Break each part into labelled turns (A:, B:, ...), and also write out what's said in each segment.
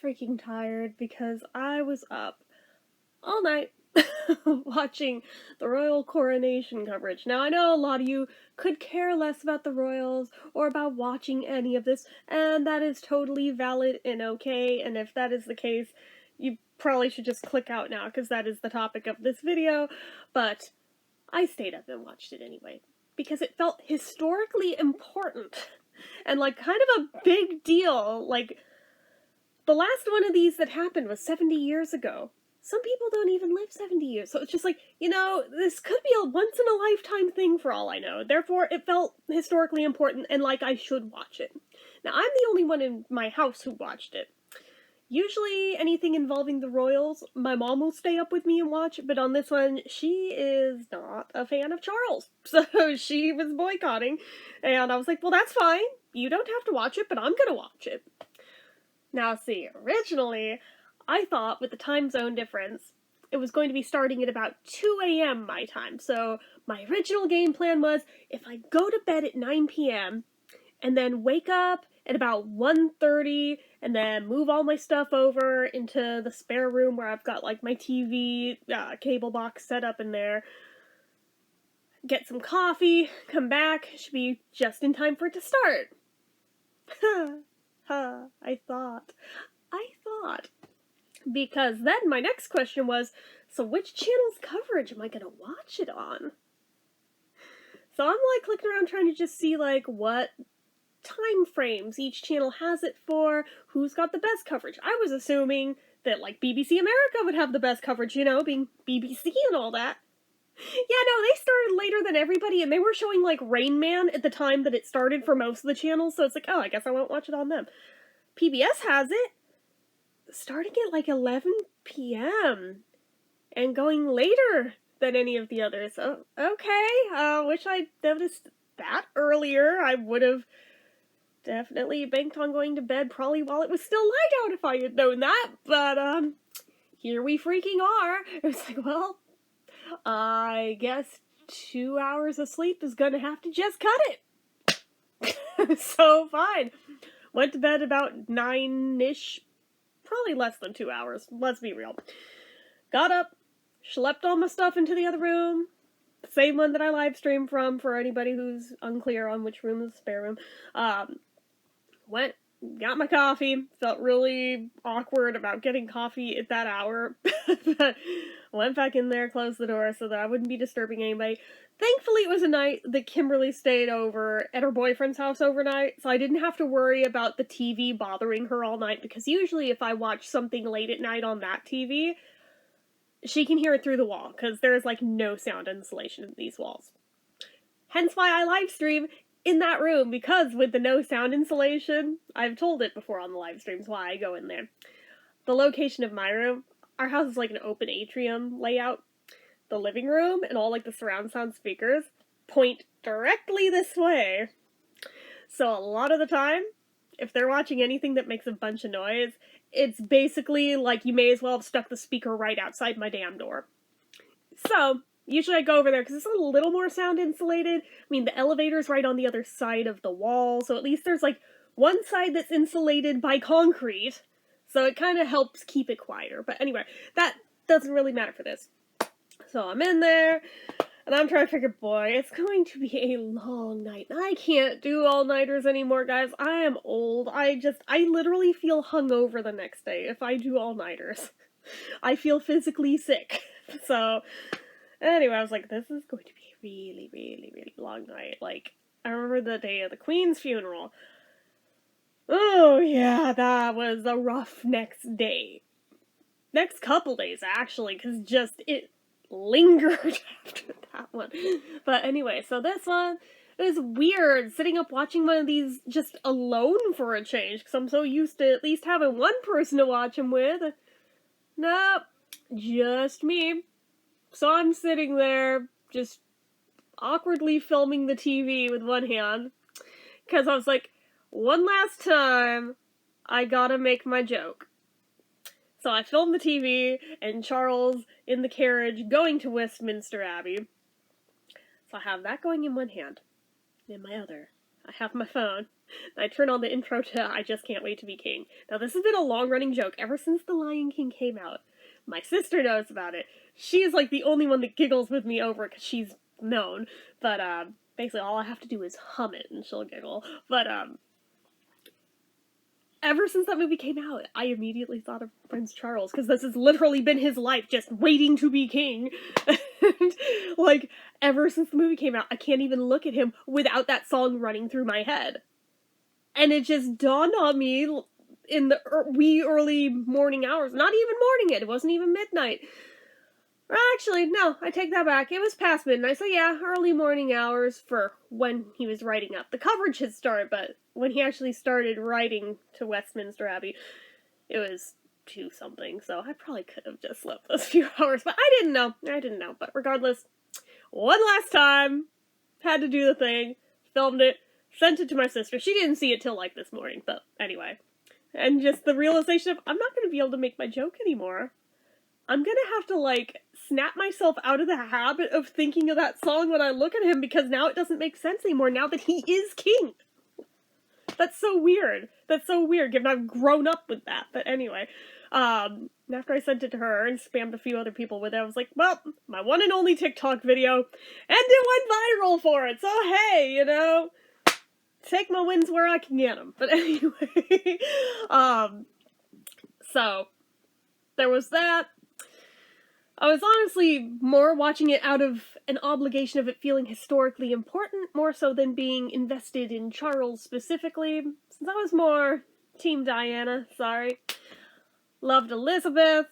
A: freaking tired because I was up all night watching the royal coronation coverage. Now, I know a lot of you could care less about the royals or about watching any of this, and that is totally valid and okay, and if that is the case, you probably should just click out now, because that is the topic of this video, but I stayed up and watched it anyway, because it felt historically important, and like kind of a big deal. Like, the last one of these that happened was 70 years ago. Some people don't even live 70 years, so it's just like, you know, this could be a once-in-a-lifetime thing for all I know. Therefore, it felt historically important and like I should watch it. Now, I'm the only one in my house who watched it. Usually, anything involving the royals, my mom will stay up with me and watch, but on this one, she is not a fan of Charles. So she was boycotting, and I was like, well, that's fine. You don't have to watch it, but I'm gonna watch it. Now, see, originally, I thought with the time zone difference, it was going to be starting at about 2 a.m. my time. So my original game plan was, if I go to bed at 9 p.m. and then wake up at about 1:30 and then move all my stuff over into the spare room where I've got like my TV cable box set up in there, get some coffee, come back, should be just in time for it to start. I thought. Because then my next question was, so which channel's coverage am I gonna watch it on? So I'm like clicking around trying to just see like what time frames each channel has it for, who's got the best coverage. I was assuming that like BBC America would have the best coverage, you know, being BBC and all that. Yeah, no, they started later than everybody, and they were showing like Rain Man at the time that it started for most of the channels, so it's like, oh, I guess I won't watch it on them. PBS has it starting at like 11 p.m. and going later than any of the others. Oh, okay, wish I'd noticed that earlier. I would have definitely banked on going to bed probably while it was still light out if I had known that, but here we freaking are. It was like, well, I guess 2 hours of sleep is gonna have to just cut it. So fine. Went to bed about 9-ish, probably less than 2 hours, let's be real. Got up, schlepped all my stuff into the other room, same one that I live streamed from for anybody who's unclear on which room is the spare room. Went, got my coffee, felt really awkward about getting coffee at that hour, but went back in there, closed the door so that I wouldn't be disturbing anybody. Thankfully, it was a night that Kimberly stayed over at her boyfriend's house overnight, so I didn't have to worry about the TV bothering her all night, because usually if I watch something late at night on that TV, she can hear it through the wall, because there's like no sound insulation in these walls. Hence why I live stream in that room, because with the no sound insulation, I've told it before on the live streams why I go in there. The location of my room, our house is like an open atrium layout. The living room and all like the surround sound speakers point directly this way. So a lot of the time, if they're watching anything that makes a bunch of noise, it's basically like you may as well have stuck the speaker right outside my damn door. So usually I go over there because it's a little more sound insulated. I mean, the elevator's right on the other side of the wall, so at least there's like one side that's insulated by concrete, so it kind of helps keep it quieter. But anyway, that doesn't really matter for this. So I'm in there, and I'm trying to figure, boy, it's going to be a long night. I can't do all-nighters anymore, guys. I am old. I literally feel hungover the next day if I do all-nighters. I feel physically sick. So anyway, I was like, this is going to be a really, really, really long night. Like, I remember the day of the Queen's funeral. Oh, yeah, that was a rough next day. Next couple days, actually, because just, it lingered after that one. But anyway, so this one, it was weird sitting up watching one of these just alone for a change, because I'm so used to at least having one person to watch them with. Nope, just me. So I'm sitting there, just awkwardly filming the TV with one hand, because I was like, one last time, I gotta make my joke. So I filmed the TV, and Charles in the carriage going to Westminster Abbey. So I have that going in one hand. In my other, I have my phone. I turn on the intro to I Just Can't Wait to Be King. Now, this has been a long-running joke ever since The Lion King came out. My sister knows about it. She is, like, the only one that giggles with me over it, because she's known. But, basically all I have to do is hum it, and she'll giggle. But, ever since that movie came out, I immediately thought of Prince Charles, because this has literally been his life, just waiting to be king. And, like, ever since the movie came out, I can't even look at him without that song running through my head. And it just dawned on me in the wee early morning hours. Not even morning yet, it wasn't even midnight. Actually, no, I take that back. It was past midnight, so yeah, early morning hours for when he was writing up. The coverage had started, but when he actually started writing to Westminster Abbey, it was 2-something, so I probably could have just slept those few hours, but I didn't know. But regardless, one last time, had to do the thing, filmed it, sent it to my sister. She didn't see it till, like, this morning, but anyway. And just the realization of, I'm not going to be able to make my joke anymore. I'm gonna have to, like, snap myself out of the habit of thinking of that song when I look at him, because now it doesn't make sense anymore, now that he is king. That's so weird. That's so weird, given I've grown up with that. But anyway, after I sent it to her and spammed a few other people with it, I was like, well, my one and only TikTok video, and it went viral for it, so hey, you know, take my wins where I can get them. But anyway, so, there was that. I was honestly more watching it out of an obligation of it feeling historically important, more so than being invested in Charles specifically, since I was more Team Diana, sorry. Loved Elizabeth,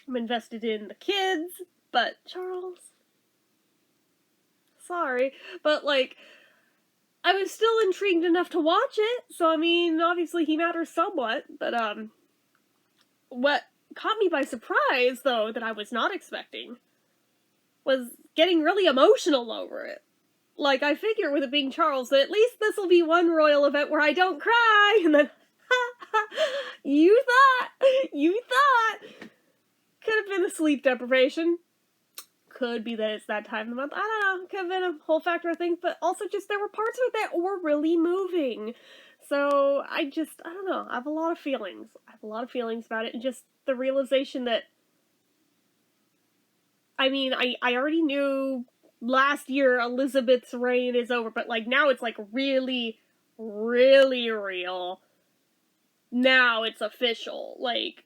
A: I'm invested in the kids, but Charles? Sorry, but like, I was still intrigued enough to watch it, so I mean, obviously he matters somewhat, but what caught me by surprise, though, that I was not expecting, was getting really emotional over it. Like, I figure with it being Charles, that at least this will be one royal event where I don't cry, and then, you thought, could have been the sleep deprivation, could be that it's that time of the month, I don't know, could have been a whole factor of things, but also just there were parts of it that were really moving. So, I don't know, I have a lot of feelings. I have a lot of feelings about it, and just the realization that, I mean, I already knew last year Elizabeth's reign is over, but, like, now it's, like, really, really real. Now it's official. Like,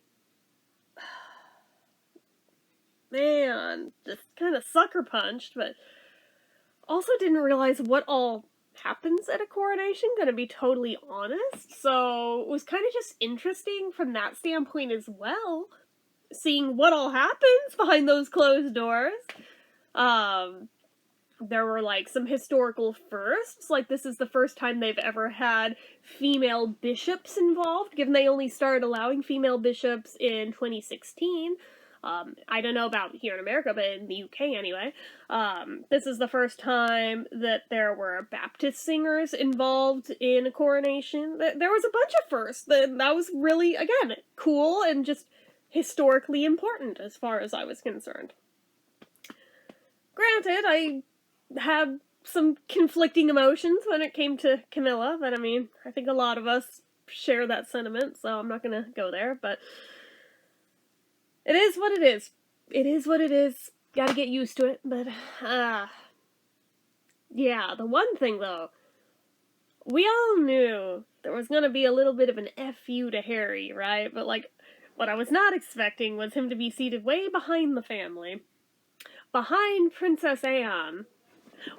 A: man, just kind of sucker punched, but also didn't realize what all happens at a coronation, gonna be totally honest, so it was kind of just interesting from that standpoint as well, seeing what all happens behind those closed doors. There were, like, some historical firsts, like this is the first time they've ever had female bishops involved, given they only started allowing female bishops in 2016. I don't know about here in America, but in the UK anyway. This is the first time that there were Baptist singers involved in a coronation. There was a bunch of firsts. That was really, again, cool and just historically important as far as I was concerned. Granted, I had some conflicting emotions when it came to Camilla, but I mean, I think a lot of us share that sentiment, so I'm not gonna go there, but it is what it is. It is what it is. Gotta get used to it, but, yeah, the one thing, though, we all knew there was gonna be a little bit of an FU to Harry, right? But, like, what I was not expecting was him to be seated way behind the family. Behind Princess Anne,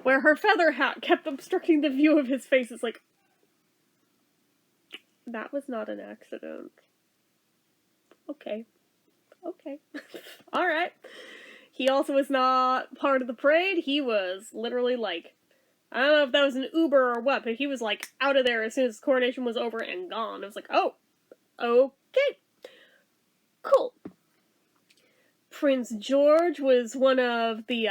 A: where her feather hat kept obstructing the view of his face. It's like, that was not an accident. Okay. Alright. He also was not part of the parade. He was literally, like, I don't know if that was an Uber or what, but he was, like, out of there as soon as the coronation was over and gone. It was like, oh, okay. Cool. Prince George was one of the,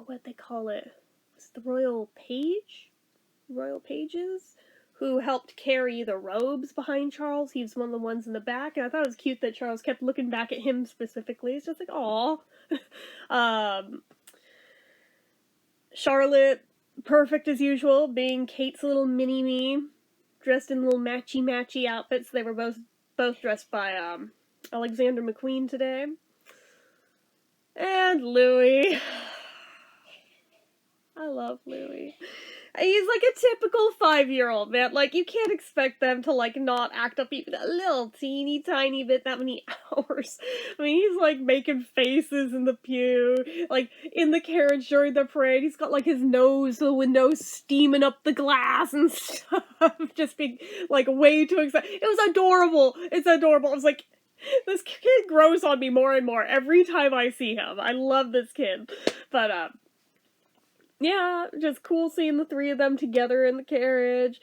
A: what'd they call it? Was it the royal page? Royal pages? Who helped carry the robes behind Charles. He was one of the ones in the back, and I thought it was cute that Charles kept looking back at him specifically. It's just like, aw. Charlotte perfect as usual, being Kate's little mini-me, dressed in little matchy-matchy outfits. They were both dressed by, Alexander McQueen today. And Louis. I love Louis. He's like a typical 5-year-old, man. Like, you can't expect them to, like, not act up even a little teeny tiny bit that many hours. I mean, he's, like, making faces in the pew. Like, in the carriage during the parade, he's got, like, his nose, the window steaming up the glass and stuff. Just being, like, way too excited. It was adorable. It's adorable. I was like, this kid grows on me more and more every time I see him. I love this kid. But, yeah, just cool seeing the three of them together in the carriage.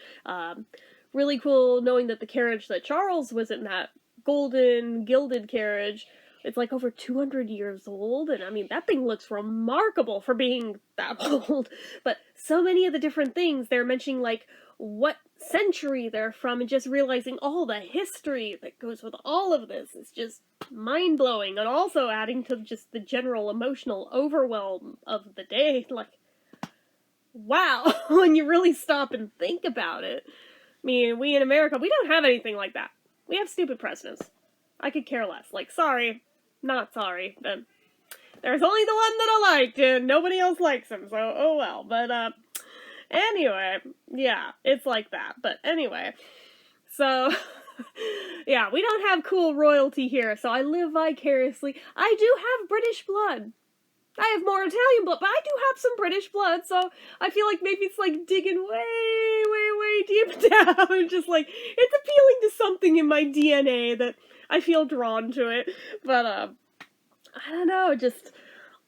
A: Really cool knowing that the carriage that Charles was in, that golden gilded carriage, it's like over 200 years old, and I mean, that thing looks remarkable for being that old. But so many of the different things, they're mentioning, like, what century they're from, and just realizing all the history that goes with all of this is just mind-blowing, and also adding to just the general emotional overwhelm of the day. Like, wow, when you really stop and think about it. I mean, we in America, we don't have anything like that. We have stupid presidents. I could care less. Like, sorry, not sorry, but there's only the one that I liked, and nobody else likes him, so oh well. But, anyway, yeah, it's like that. But anyway, so, yeah, we don't have cool royalty here, so I live vicariously. I do have British blood. I have more Italian blood, but I do have some British blood, so I feel like maybe it's like digging way, way, way deep down. Just like, it's appealing to something in my DNA that I feel drawn to it. But, I don't know, just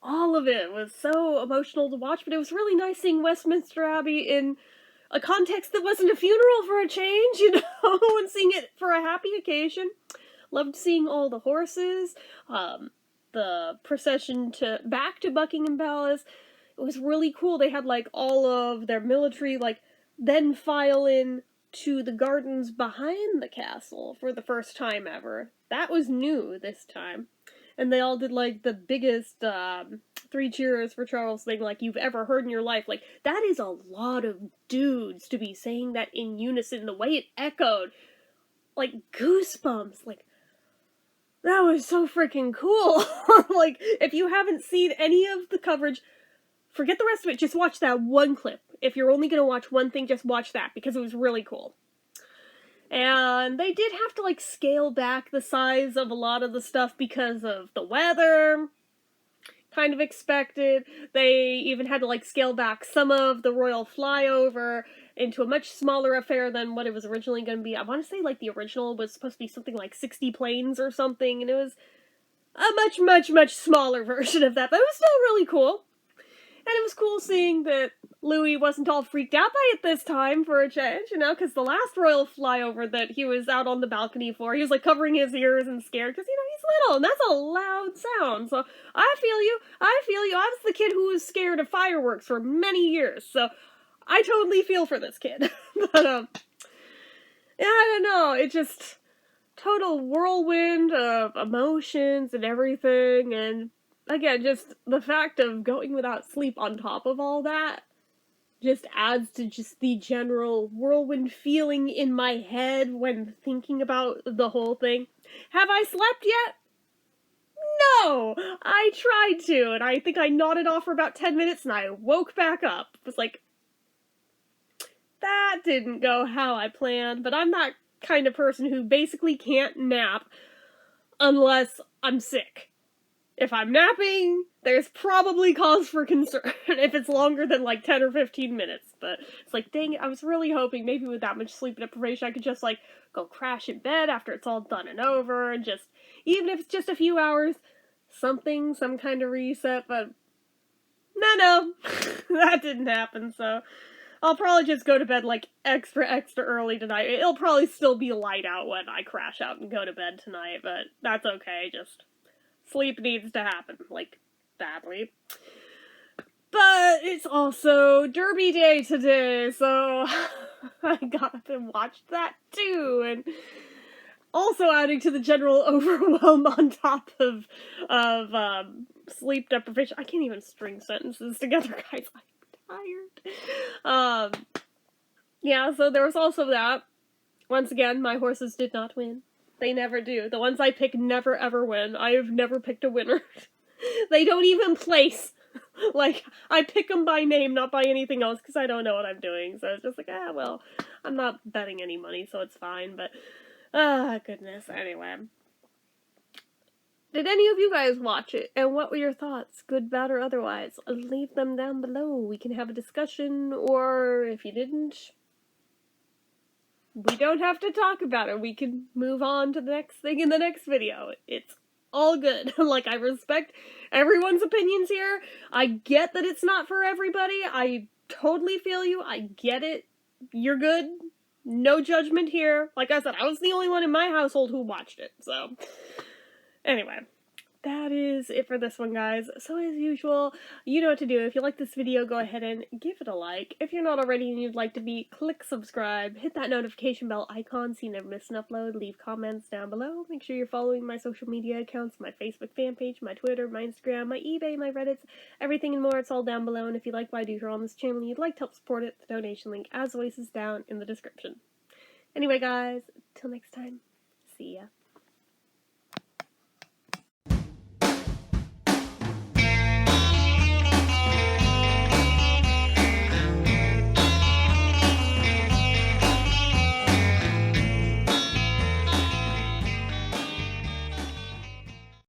A: all of it was so emotional to watch, but it was really nice seeing Westminster Abbey in a context that wasn't a funeral for a change, you know, and seeing it for a happy occasion. Loved seeing all the horses, the procession back to Buckingham Palace. It was really cool. They had, like, all of their military, like, then file in to the gardens behind the castle for the first time ever. That was new this time. And they all did, like, the biggest, 3 cheers for Charles thing, like, you've ever heard in your life. Like, that is a lot of dudes to be saying that in unison. The way it echoed, like, goosebumps, like, that was so freaking cool. Like, if you haven't seen any of the coverage, forget the rest of it, just watch that one clip. If you're only gonna watch one thing, just watch that, because it was really cool. And they did have to, like, scale back the size of a lot of the stuff because of the weather. Kind of expected. They even had to, like, scale back some of the royal flyover into a much smaller affair than what it was originally going to be. I want to say, like, the original was supposed to be something like 60 planes or something, and it was a much, much, much smaller version of that, but it was still really cool. And it was cool seeing that Louis wasn't all freaked out by it this time for a change, you know, because the last royal flyover that he was out on the balcony for, he was, like, covering his ears and scared, because, you know, he's little, and that's a loud sound, so I feel you. I was the kid who was scared of fireworks for many years, so I totally feel for this kid. But, yeah, I don't know, it just, total whirlwind of emotions and everything, and again, just the fact of going without sleep on top of all that just adds to just the general whirlwind feeling in my head when thinking about the whole thing. Have I slept yet? No! I tried to, and I think I nodded off for about 10 minutes and I woke back up. It was like, that didn't go how I planned, but I'm that kind of person who basically can't nap unless I'm sick. If I'm napping, there's probably cause for concern if it's longer than, like, 10 or 15 minutes. But it's like, dang it, I was really hoping maybe with that much sleep deprivation I could just, like, go crash in bed after it's all done and over, and just, even if it's just a few hours, some kind of reset, but no, that didn't happen, so I'll probably just go to bed, like, extra early tonight. It'll probably still be light out when I crash out and go to bed tonight, but that's okay, just sleep needs to happen, like, badly. But it's also Derby Day today, so I got up and watched that too, and also adding to the general overwhelm on top of sleep deprivation. I can't even string sentences together, guys. I'm tired. Yeah, so there was also that. Once again, my horses did not win. They never do. The ones I pick never ever win. I have never picked a winner. They don't even place. Like, I pick them by name, not by anything else, because I don't know what I'm doing. So it's just like, well, I'm not betting any money, so it's fine. But, goodness. Anyway. Did any of you guys watch it? And what were your thoughts? Good, bad, or otherwise? Leave them down below. We can have a discussion, or if you didn't, we don't have to talk about it. We can move on to the next thing in the next video. It's all good. Like, I respect everyone's opinions here. I get that it's not for everybody. I totally feel you. I get it. You're good. No judgment here. Like I said, I was the only one in my household who watched it, so. Anyway. That is it for this one, guys. So as usual, you know what to do. If you like this video, go ahead and give it a like. If you're not already and you'd like to be, click subscribe. Hit that notification bell icon so you never miss an upload. Leave comments down below. Make sure you're following my social media accounts, my Facebook fan page, my Twitter, my Instagram, my eBay, my Reddits, everything and more. It's all down below. And if you like what I do here on this channel and you'd like to help support it, the donation link, as always, is down in the description. Anyway, guys, till next time, see ya.